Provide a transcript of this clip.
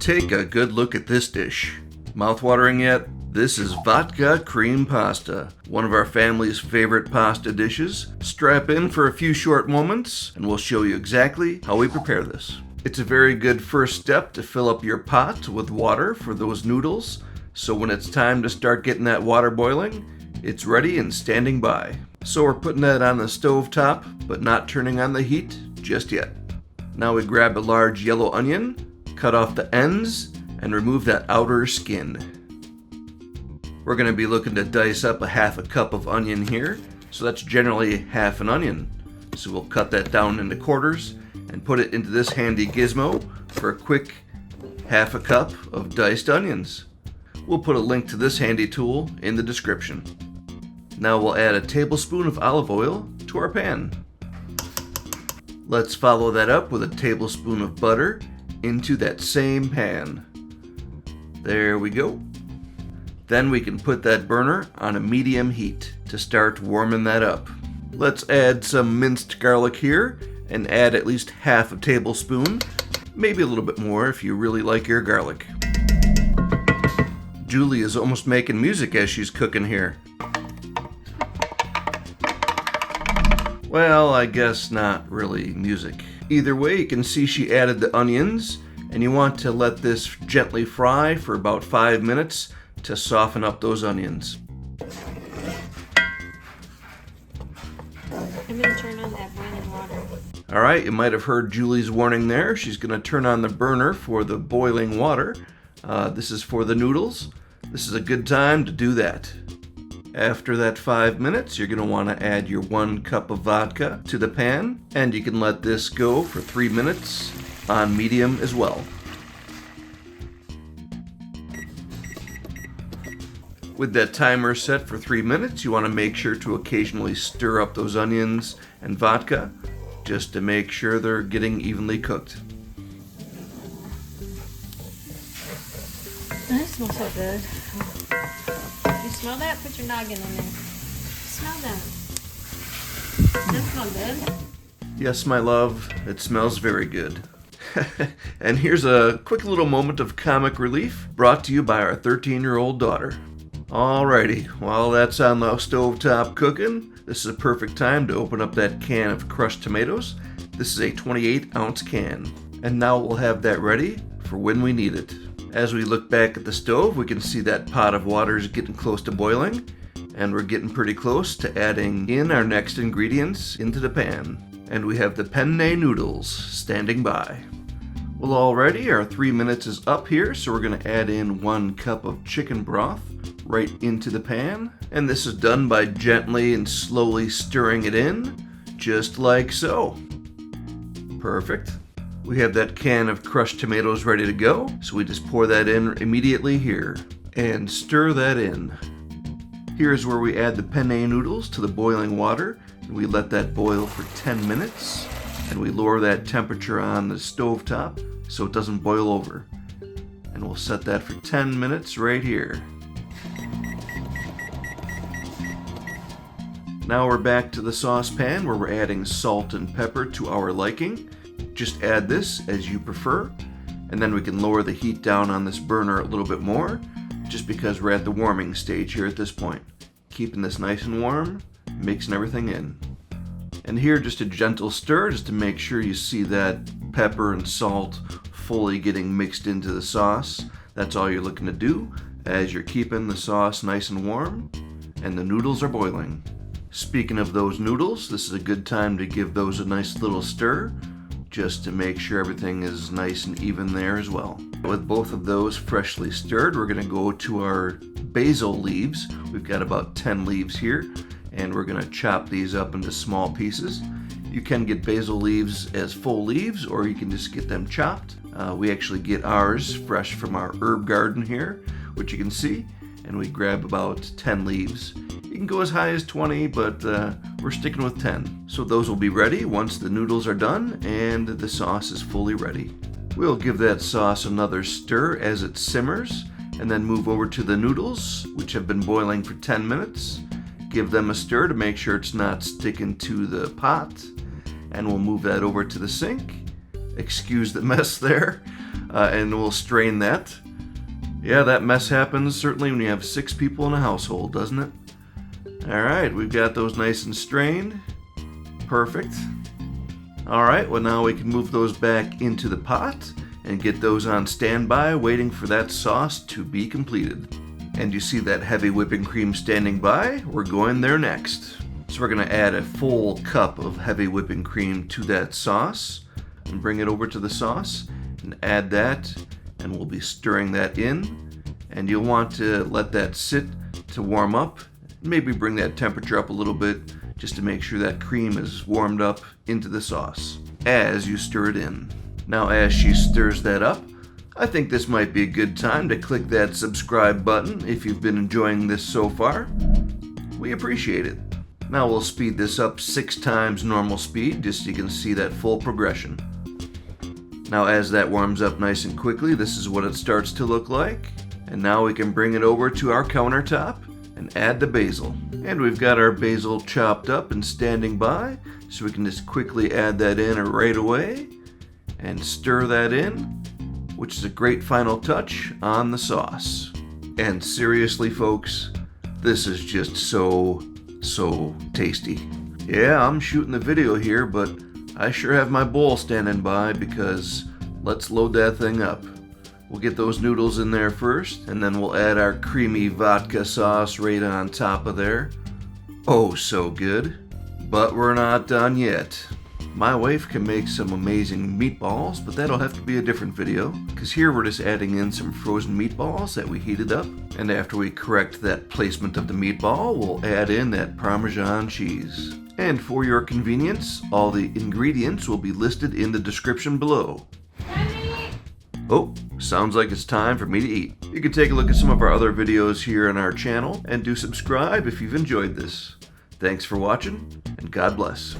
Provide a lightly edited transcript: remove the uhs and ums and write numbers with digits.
take a good look at this dish. Mouthwatering yet? This is Vodka Cream Pasta, one of our family's favorite pasta dishes. Strap in for a few short moments and we'll show you exactly how we prepare this. It's a very good first step to fill up your pot with water for those noodles, so when it's time to start getting that water boiling, it's ready and standing by. So we're putting that on the stove top, but not turning on the heat just yet. Now we grab a large yellow onion, cut off the ends, and remove that outer skin. We're going to be looking to dice up a half a cup of onion here, so that's generally half an onion. So we'll cut that down into quarters and put it into this handy gizmo for a quick half a cup of diced onions. We'll put a link to this handy tool in the description. Now we'll add a tablespoon of olive oil to our pan. Let's follow that up with a tablespoon of butter into that same pan. There we go. Then we can put that burner on a medium heat to start warming that up. Let's add some minced garlic here and add at least half a tablespoon, maybe a little bit more if you really like your garlic. Julie is almost making music as she's cooking here. Well, I guess not really music. Either way, you can see she added the onions, and you want to let this gently fry for about 5 minutes to soften up those onions. I'm going to turn on that boiling water. Alright, you might have heard Julie's warning there. She's going to turn on the burner for the boiling water. This is for the noodles. This is a good time to do that. After that 5 minutes, you're going to want to add your 1 cup of vodka to the pan, and you can let this go for 3 minutes on medium as well. With that timer set for 3 minutes, you want to make sure to occasionally stir up those onions and vodka just to make sure they're getting evenly cooked. That smells so good. You smell that? Put your noggin in there. Smell that. Does that smell good? Yes, my love, it smells very good. And here's a quick little moment of comic relief brought to you by our 13-year-old daughter. Alrighty, while that's on the stovetop cooking, this is a perfect time to open up that can of crushed tomatoes. This is a 28-ounce can. And now we'll have that ready for when we need it. As we look back at the stove, we can see that pot of water is getting close to boiling, and we're getting pretty close to adding in our next ingredients into the pan. And we have the Penne Noodles standing by. Well, already our 3 minutes is up here, so we're going to add in 1 cup of chicken broth right into the pan. And this is done by gently and slowly stirring it in, just like so. Perfect. We have that can of crushed tomatoes ready to go, so we just pour that in immediately here and stir that in. Here's where we add the penne noodles to the boiling water, and we let that boil for 10 minutes, and we lower that temperature on the stovetop so it doesn't boil over. And we'll set that for 10 minutes right here. Now we're back to the saucepan where we're adding salt and pepper to our liking. Just add this as you prefer, and then we can lower the heat down on this burner a little bit more, just because we're at the warming stage here at this point. Keeping this nice and warm, mixing everything in. And here just a gentle stir just to make sure you see that pepper and salt fully getting mixed into the sauce. That's all you're looking to do as you're keeping the sauce nice and warm and the noodles are boiling. Speaking of those noodles, this is a good time to give those a nice little stir, just to make sure everything is nice and even there as well. With both of those freshly stirred, we're going to go to our basil leaves. We've got about 10 leaves here, and we're going to chop these up into small pieces. You can get basil leaves as full leaves, or you can just get them chopped. We actually get ours fresh from our herb garden here, which you can see, and we grab about 10 leaves. You can go as high as 20, but we're sticking with 10. So those will be ready once the noodles are done and the sauce is fully ready. We'll give that sauce another stir as it simmers, and then move over to the noodles, which have been boiling for 10 minutes. Give them a stir to make sure it's not sticking to the pot, and we'll move that over to the sink. Excuse the mess there. and we'll strain that. Yeah, that mess happens certainly when you have 6 people in a household, doesn't it? Alright, we've got those nice and strained. Perfect. Alright, well now we can move those back into the pot and get those on standby, waiting for that sauce to be completed. And you see that heavy whipping cream standing by? We're going there next. So we're going to add a full cup of heavy whipping cream to that sauce and bring it over to the sauce and add that, and we'll be stirring that in. And you'll want to let that sit to warm up. Maybe bring that temperature up a little bit just to make sure that cream is warmed up into the sauce as you stir it in. Now as she stirs that up, I think this might be a good time to click that subscribe button if you've been enjoying this so far. We appreciate it. Now we'll speed this up 6 times normal speed just so you can see that full progression. Now as that warms up nice and quickly, this is what it starts to look like. And now we can bring it over to our countertop and add the basil. And we've got our basil chopped up and standing by, so we can just quickly add that in right away and stir that in, which is a great final touch on the sauce. And seriously folks, this is just so tasty. Yeah, I'm shooting the video here, but I sure have my bowl standing by because let's load that thing up. We'll get those noodles in there first, and then we'll add our creamy vodka sauce right on top of there. Oh, so good. But we're not done yet. My wife can make some amazing meatballs, but that'll have to be a different video, because here we're just adding in some frozen meatballs that we heated up, and after we correct that placement of the meatball, we'll add in that Parmesan cheese. And for your convenience, all the ingredients will be listed in the description below. Oh, sounds like it's time for me to eat. You can take a look at some of our other videos here on our channel, and do subscribe if you've enjoyed this. Thanks for watching, and God bless.